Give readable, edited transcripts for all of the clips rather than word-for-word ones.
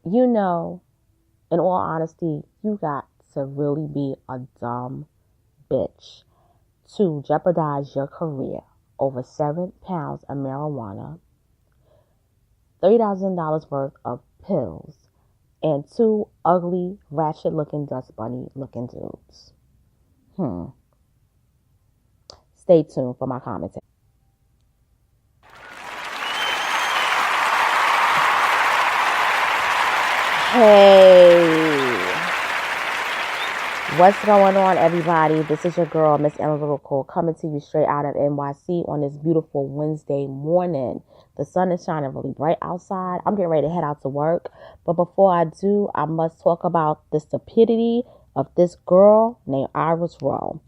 you know, in all honesty, you got to really be a dumb bitch to jeopardize your career over 7 pounds of marijuana, $3,000 worth of pills, and two ugly, ratchet-looking Dust Bunny-looking dudes. Stay tuned for my commentary. Hey, what's going on, everybody? This is your girl, Miss Analytical, coming to you straight out of NYC on this beautiful Wednesday morning. The sun is shining really bright outside. I'm getting ready to head out to work. But before I do, I must talk about the stupidity of this girl named Iris Rowe.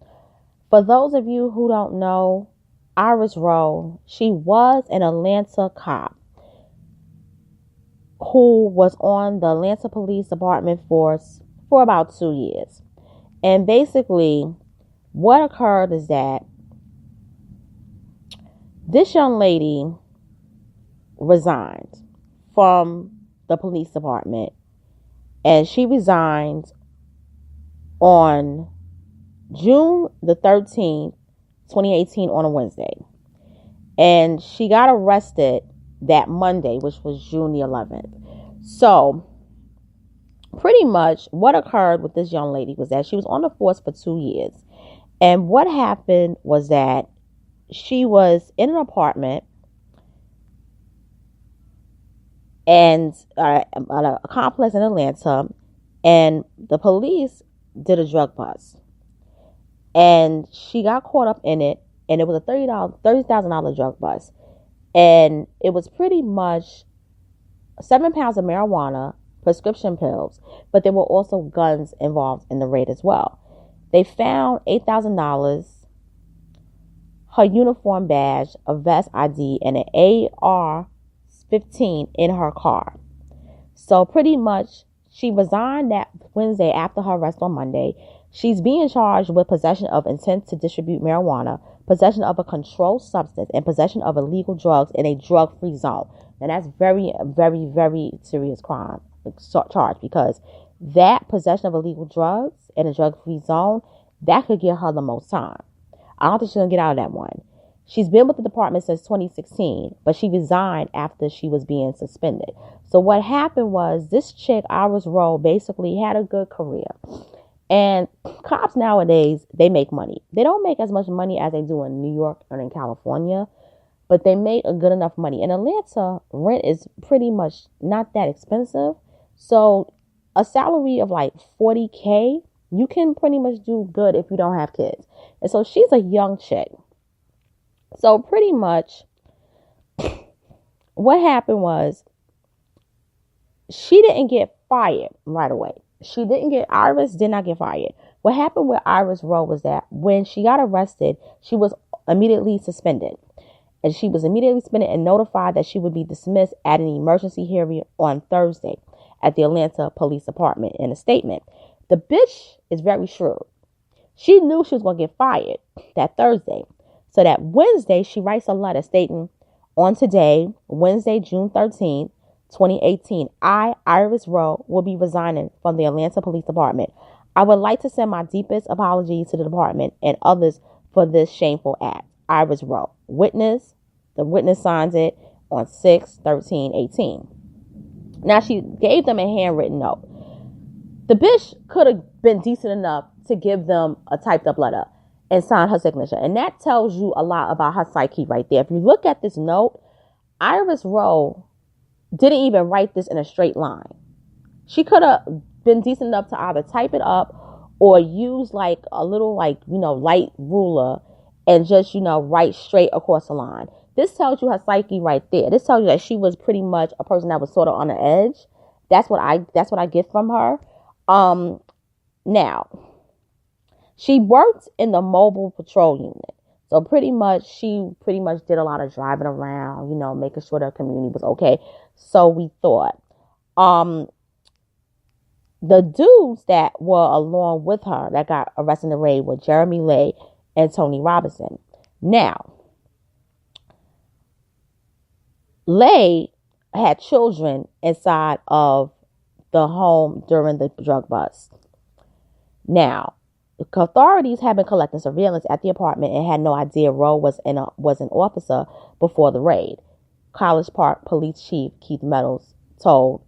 For those of you who don't know, Iris Rowe, she was an Atlanta cop who was on the Atlanta Police Department force for about 2 years. And basically, what occurred is that this young lady resigned from the police department, and she resigned on June the 13th, 2018 on a Wednesday. And she got arrested that Monday, which was June the 11th. So pretty much what occurred with this young lady was that she was on the force for 2 years. And what happened was that she was in an apartment and at a complex in Atlanta, and the police did a drug bust. And she got caught up in it, and it was a $30,000 drug bust. And it was pretty much 7 pounds of marijuana, prescription pills, but there were also guns involved in the raid as well. They found $8,000, her uniform badge, a vest ID, and an AR-15 in her car. So pretty much she resigned that Wednesday after her arrest on Monday. She's being charged with possession of intent to distribute marijuana, possession of a controlled substance, and possession of illegal drugs in a drug-free zone. And that's very, very, very serious crime charge, because that possession of illegal drugs in a drug-free zone, that could get her the most time. I don't think she's going to get out of that one. She's been with the department since 2016, but she resigned after she was being suspended. So what happened was this chick, Iris Rowe, basically had a good career. And cops nowadays, they make money. They don't make as much money as they do in New York or in California, but they make a good enough money. In Atlanta, rent is pretty much not that expensive. So a salary of like $40K, you can pretty much do good if you don't have kids. And so she's a young chick. So pretty much what happened was she didn't get fired right away. Iris did not get fired. What happened with Iris Rowe was that when she got arrested, she was immediately suspended. And she was immediately suspended and notified that she would be dismissed at an emergency hearing on Thursday at the Atlanta Police Department. In a statement, the bitch is very shrewd. She knew she was going to get fired that Thursday. So that Wednesday, she writes a letter stating, on today, Wednesday, June 13th, 2018, I, Iris Rowe, will be resigning from the Atlanta Police Department. I would like to send my deepest apologies to the department and others for this shameful act. Iris Rowe. Witness. The witness signs it on 6/13/18. Now, she gave them a handwritten note. The bitch could have been decent enough to give them a typed up letter and sign her signature. And that tells you a lot about her psyche right there. If you look at this note, Iris Rowe didn't even write this in a straight line. She could have been decent enough to either type it up or use like a little light ruler and just, write straight across the line. This tells you her psyche right there. This tells you that she was pretty much a person that was sort of on the edge. That's what I get from her. Now, she worked in the mobile patrol unit. So she pretty much did a lot of driving around, making sure the community was okay. So we thought. The dudes that were along with her that got arrested in the raid were Jeremy Lay and Tony Robinson. Now, Lay had children inside of the home during the drug bust. Now, authorities had been collecting surveillance at the apartment and had no idea Rowe was an officer before the raid. College Park Police Chief Keith Meadows told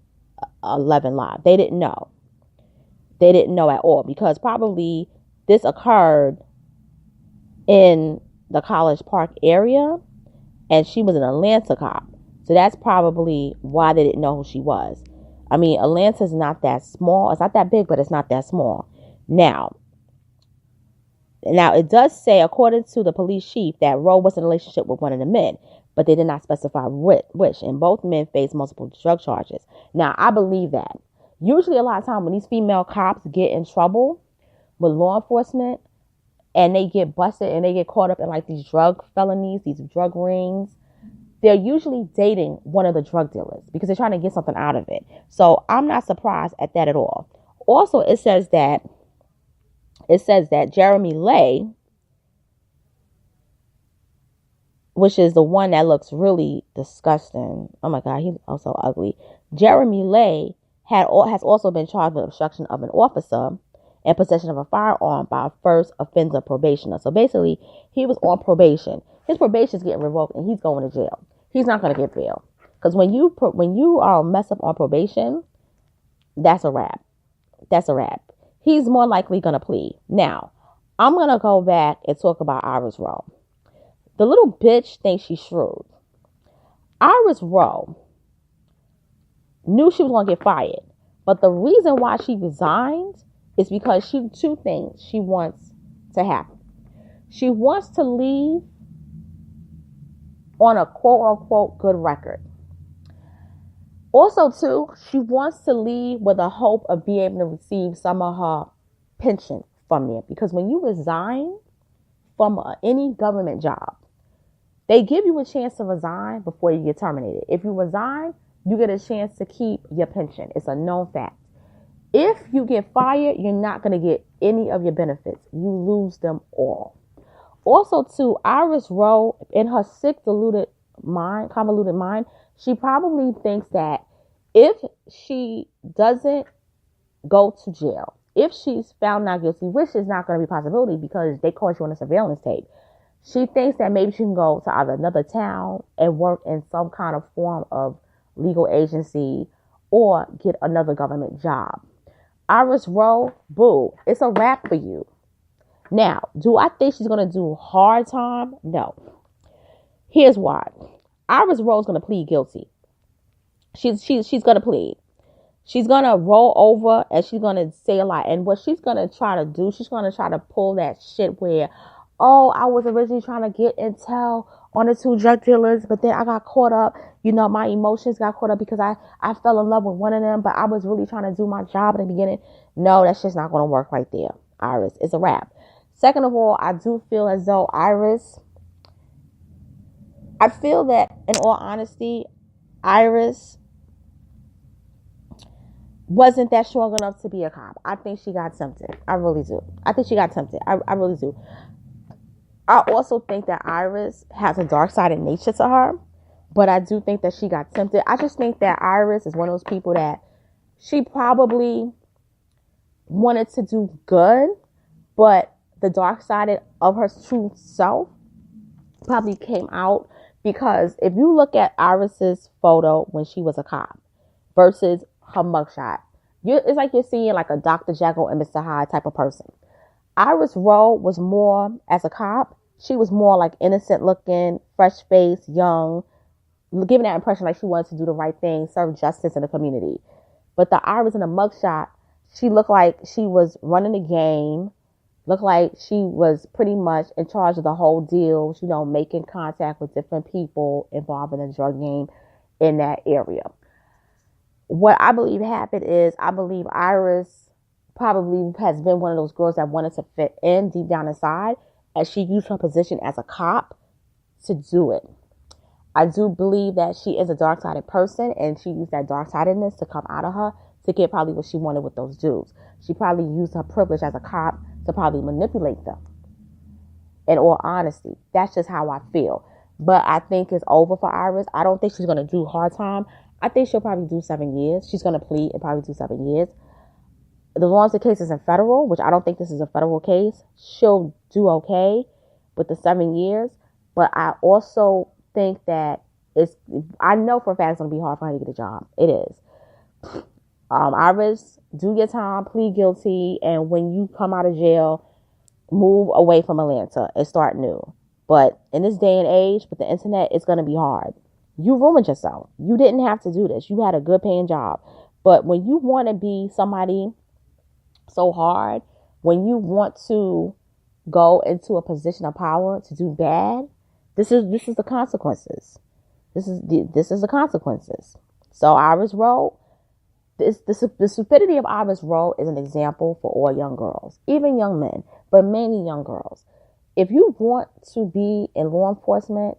11 Live. They didn't know. They didn't know at all because probably this occurred in the College Park area and she was an Atlanta cop. So that's probably why they didn't know who she was. I mean, Atlanta's not that small. It's not that big, but it's not that small. Now, it does say, according to the police chief, that Rowe was in a relationship with one of the men, but they did not specify which, and both men faced multiple drug charges. Now, I believe that. Usually, a lot of times when these female cops get in trouble with law enforcement and they get busted and they get caught up in like these drug felonies, these drug rings, they're usually dating one of the drug dealers because they're trying to get something out of it. So I'm not surprised at that at all. Also, it says that Jeremy Lay, which is the one that looks really disgusting. Oh my God, he's also ugly. Jeremy Lay has also been charged with obstruction of an officer and possession of a firearm by a first offender probationer. So basically, he was on probation. His probation is getting revoked and he's going to jail. He's not going to get bail. Because when you mess up on probation, that's a wrap. That's a wrap. He's more likely going to plead. Now, I'm going to go back and talk about Iris Rowe. The little bitch thinks she's shrewd. Iris Rowe knew she was going to get fired. But the reason why she resigned is because two things she wants to happen. She wants to leave on a quote-unquote good record. Also, too, she wants to leave with a hope of being able to receive some of her pension from there. Because when you resign from any government job, they give you a chance to resign before you get terminated. If you resign, you get a chance to keep your pension. It's a known fact. If you get fired, you're not going to get any of your benefits. You lose them all. Also, too, Iris Rowe, in her sick, convoluted mind, she probably thinks that if she doesn't go to jail, if she's found not guilty, which is not going to be a possibility because they caught you on a surveillance tape, she thinks that maybe she can go to either another town and work in some kind of form of legal agency or get another government job. Iris Rowe, boo, it's a wrap for you. Now, do I think she's going to do hard time? No. Here's why. Iris Rowe is going to plead guilty. She's going to plead. She's going to roll over and she's going to say a lot. And what she's going to try to do, she's going to try to pull that shit where, oh, I was originally trying to get intel on the two drug dealers, but then I got caught up. You know, my emotions got caught up because I fell in love with one of them, but I was really trying to do my job at the beginning. No, that's just not going to work right there, Iris. It's a wrap. Second of all, I do feel as though I feel that, in all honesty, Iris wasn't that strong enough to be a cop. I think she got tempted. I really do. I think she got tempted. I really do. I also think that Iris has a dark-sided nature to her, but I do think that she got tempted. I just think that Iris is one of those people that she probably wanted to do good, but the dark side of her true self probably came out because if you look at Iris's photo when she was a cop versus her mugshot, it's like you're seeing like a Dr. Jekyll and Mr. Hyde type of person. Iris Rowe was more, as a cop, she was more like innocent looking, fresh face, young, giving that impression like she wanted to do the right thing, serve justice in the community. But the Iris in the mugshot, she looked like she was running the game, looked like she was pretty much in charge of the whole deal, you know, making contact with different people involved in the drug game in that area. What I believe happened is I believe Iris probably has been one of those girls that wanted to fit in deep down inside, and she used her position as a cop to do it. I do believe that she is a dark-sided person, and she used that dark-sidedness to come out of her to get probably what she wanted with those dudes. She probably used her privilege as a cop to probably manipulate them. In all honesty, that's just how I feel. But I think it's over for Iris. I don't think she's going to do hard time. I think she'll probably do 7 years. She's going to plead and probably do 7 years. As long as the case isn't federal, which I don't think this is a federal case, she'll do okay with the 7 years. But I also think that I know for a fact it's going to be hard for her to get a job. It is. Iris, do your time, plead guilty, and when you come out of jail, move away from Atlanta and start new. But in this day and age, with the internet, it's going to be hard. You ruined yourself. You didn't have to do this. You had a good paying job. But when you want to be somebody so hard, when you want to go into a position of power to do bad, this is the consequences. This is the consequences. So Iris Rowe, the stupidity of Iris Rowe is an example for all young girls, even young men, but mainly young girls. If you want to be in law enforcement,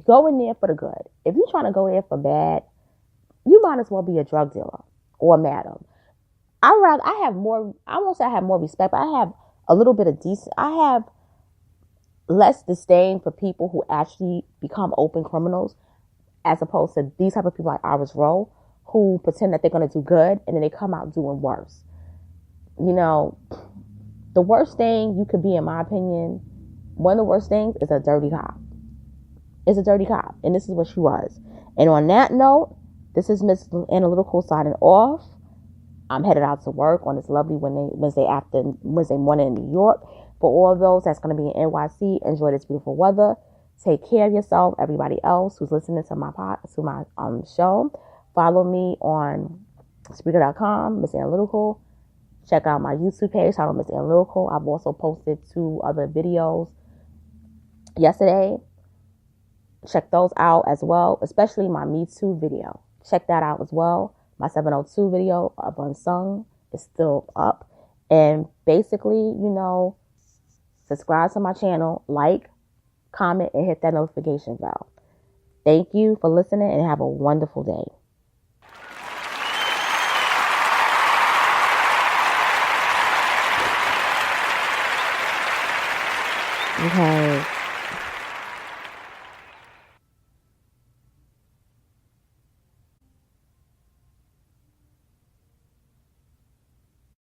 go in there for the good. If you're trying to go there for bad, you might as well be a drug dealer or a madam. I won't say I have more respect, but I have a little bit of I have less disdain for people who actually become open criminals, as opposed to these type of people like Iris Rowe, who pretend that they're going to do good and then they come out doing worse. You know, the worst thing you could be, in my opinion, one of the worst things is a dirty cop. It's a dirty cop, and this is what she was. And on that note, this is Miss Analytical signing off. I'm headed out to work on this lovely Wednesday morning in New York. For all those that's going to be in NYC, enjoy this beautiful weather. Take care of yourself. Everybody else who's listening to my show, follow me on Spreaker.com, Miss Analytical. Check out my YouTube page, titled Miss Analytical. I've also posted 2 other videos yesterday. Check those out as well, especially my Me Too video. Check that out as well. My 702 video of Unsung is still up. And basically, subscribe to my channel, like, comment, and hit that notification bell. Thank you for listening and have a wonderful day. Okay.